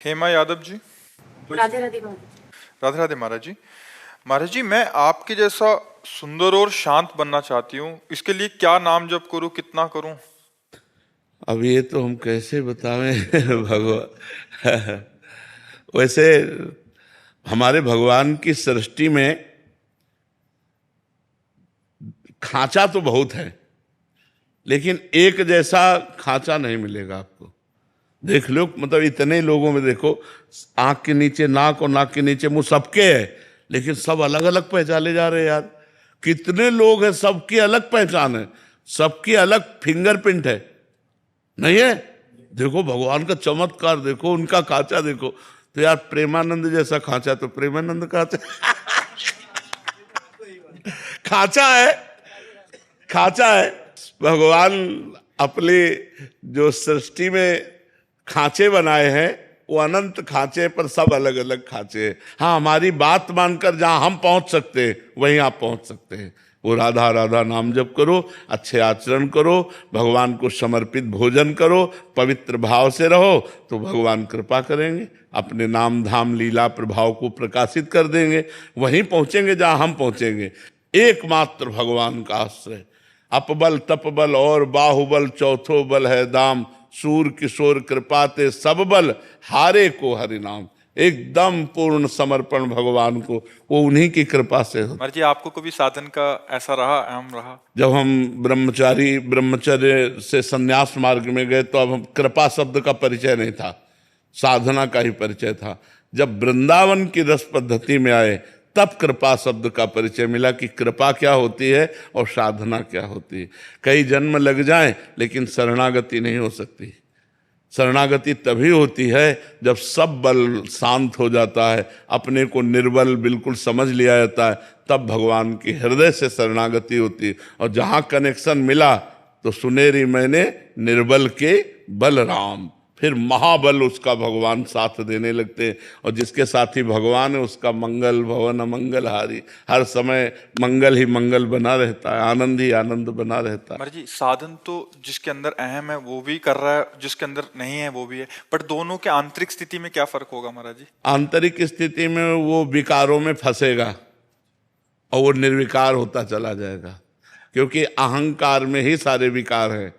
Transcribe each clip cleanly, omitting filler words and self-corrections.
हेमा यादव जी। राधे राधे महाराज। राधे राधे महाराज जी। महाराज जी, मैं आपके जैसा सुंदर और शांत बनना चाहती हूँ। इसके लिए क्या नाम जप करूँ, कितना करूँ? अब ये तो हम कैसे बतावें भगवान। वैसे हमारे भगवान की सृष्टि में खांचा तो बहुत है, लेकिन एक जैसा खांचा नहीं मिलेगा आपको। देख लो, मतलब इतने लोगों में देखो, आंख के नीचे नाक और नाक के नीचे मुंह सबके है, लेकिन सब अलग अलग पहचाने जा रहे हैं यार। कितने लोग हैं, सबकी अलग पहचान है, सबकी अलग फिंगरप्रिंट है, नहीं है? देखो भगवान का चमत्कार, देखो उनका खांचा देखो। तो यार प्रेमानंद जैसा खांचा तो प्रेमानंद खांचा खांचा है, खांचा है। भगवान अपने जो सृष्टि में खांचे बनाए हैं वो अनंत खांचे, पर सब अलग अलग खांचे हैं। हाँ, हमारी बात मानकर जहां हम पहुंच सकते हैं वहीं आप पहुंच सकते हैं। वो राधा राधा नाम जप करो, अच्छे आचरण करो, भगवान को समर्पित भोजन करो, पवित्र भाव से रहो, तो भगवान कृपा करेंगे, अपने नाम धाम लीला प्रभाव को प्रकाशित कर देंगे। वहीं पहुंचेंगे जहां हम पहुंचेंगे। एकमात्र भगवान का आश्रय। अपबल तपबल और बाहुबल चौथो बल है दाम, सूर किशोर कृपाते सब बल हारे को हरि नाम। एकदम पूर्ण समर्पण भगवान को, वो उन्हीं की कृपा से होता। महाराज जी, आपको कभी साधन का ऐसा रहा, अहम रहा? जब हम ब्रह्मचर्य से संन्यास मार्ग में गए तो अब हम कृपा शब्द का परिचय नहीं था, साधना का ही परिचय था। जब वृंदावन की रस पद्धति में आए तब कृपा शब्द का परिचय मिला कि कृपा क्या होती है और साधना क्या होती है। कई जन्म लग जाएं लेकिन शरणागति नहीं हो सकती। शरणागति तभी होती है जब सब बल शांत हो जाता है, अपने को निर्बल बिल्कुल समझ लिया जाता है, तब भगवान की हृदय से शरणागति होती है। और जहां कनेक्शन मिला तो सुनेरी मैंने निर्बल के बल राम, फिर महाबल उसका भगवान साथ देने लगते हैं। और जिसके साथी भगवान है उसका मंगल भवन अमंगल हारी, हर समय मंगल ही मंगल बना रहता है, आनंद ही आनंद बना रहता है। महाराज जी, साधन तो जिसके अंदर अहम है वो भी कर रहा है, जिसके अंदर नहीं है वो भी है, पर दोनों के आंतरिक स्थिति में क्या फर्क होगा महाराज जी? आंतरिक स्थिति में वो विकारों में फंसेगा और वो निर्विकार होता चला जाएगा, क्योंकि अहंकार में ही सारे विकार हैं,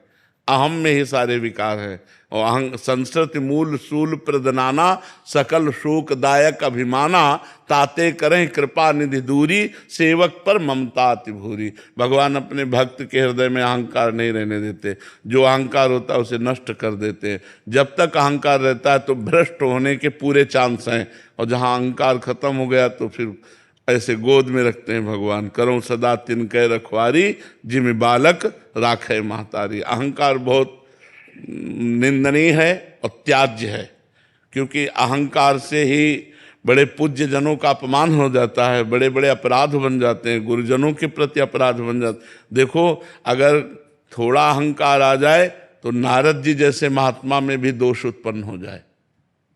अहम में ही सारे विकार हैं। और अहं संस्कृत मूल सूल प्रदनाना, सकल शोक दायक अभिमाना, ताते करें कृपा निधि दूरी, सेवक पर ममता अति भूरी। भगवान अपने भक्त के हृदय में अहंकार नहीं रहने देते, जो अहंकार होता है उसे नष्ट कर देते हैं। जब तक अहंकार रहता है तो भ्रष्ट होने के पूरे चांस हैं, और जहाँ अहंकार खत्म हो गया तो फिर ऐसे गोद में रखते हैं भगवान, करो सदा तिनके रखवारी, जिम बालक राखे महतारी। अहंकार बहुत निंदनीय है और त्याज्य है, क्योंकि अहंकार से ही बड़े पूज्य जनों का अपमान हो जाता है, बड़े बड़े अपराध बन जाते हैं, गुरुजनों के प्रति अपराध बन जाते। देखो, अगर थोड़ा अहंकार आ जाए तो नारद जी जैसे महात्मा में भी दोष उत्पन्न हो जाए।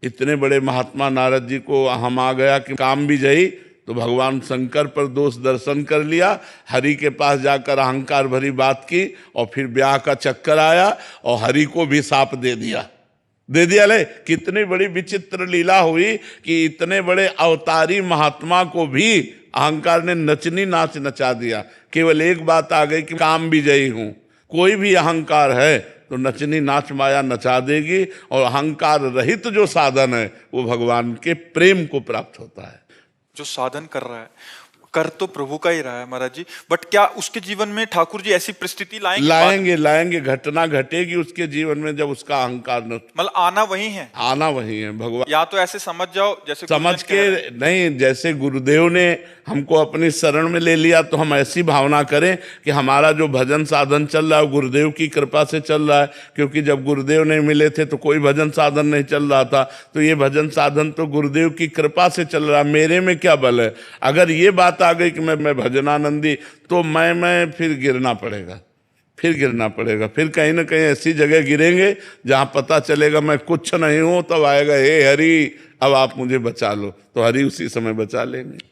इतने बड़े महात्मा नारद जी को हम आ गया कि काम भी जई, तो भगवान शंकर पर दोष दर्शन कर लिया, हरि के पास जाकर अहंकार भरी बात की, और फिर ब्याह का चक्कर आया और हरि को भी साप दे दिया ले। कितनी बड़ी विचित्र लीला हुई कि इतने बड़े अवतारी महात्मा को भी अहंकार ने नचनी नाच नचा दिया। केवल एक बात आ गई कि काम विजयी हूं। कोई भी अहंकार है तो नचनी नाच माया नचा देगी, और अहंकार रहित जो साधन है वो भगवान के प्रेम को प्राप्त होता है। जो साधन कर रहा है, कर तो प्रभु का ही रहा है महाराज जी, बट क्या उसके जीवन में ठाकुर जी ऐसी परिस्थिति लाएंगे घटना घटेगी उसके जीवन में जब उसका अहंकार न, मतलब आना वही है, आना वही है भगवान। या तो ऐसे समझ जाओ जैसे समझ के नहीं, जैसे गुरुदेव ने हमको अपनी शरण में ले लिया तो हम ऐसी भावना करें कि हमारा जो भजन साधन चल रहा है गुरुदेव की कृपा से चल रहा है। क्योंकि जब गुरुदेव नहीं मिले थे तो कोई भजन साधन नहीं चल रहा था, तो ये भजन साधन तो गुरुदेव की कृपा से चल रहा है, मेरे में क्या बल है। अगर ये बात आ गई कि मैं भजनानंदी, तो मैं फिर गिरना पड़ेगा, फिर कहीं ना कहीं ऐसी जगह गिरेंगे जहां पता चलेगा मैं कुछ नहीं हूं, तब आएगा हे हरि अब आप मुझे बचा लो, तो हरि उसी समय बचा लेंगे।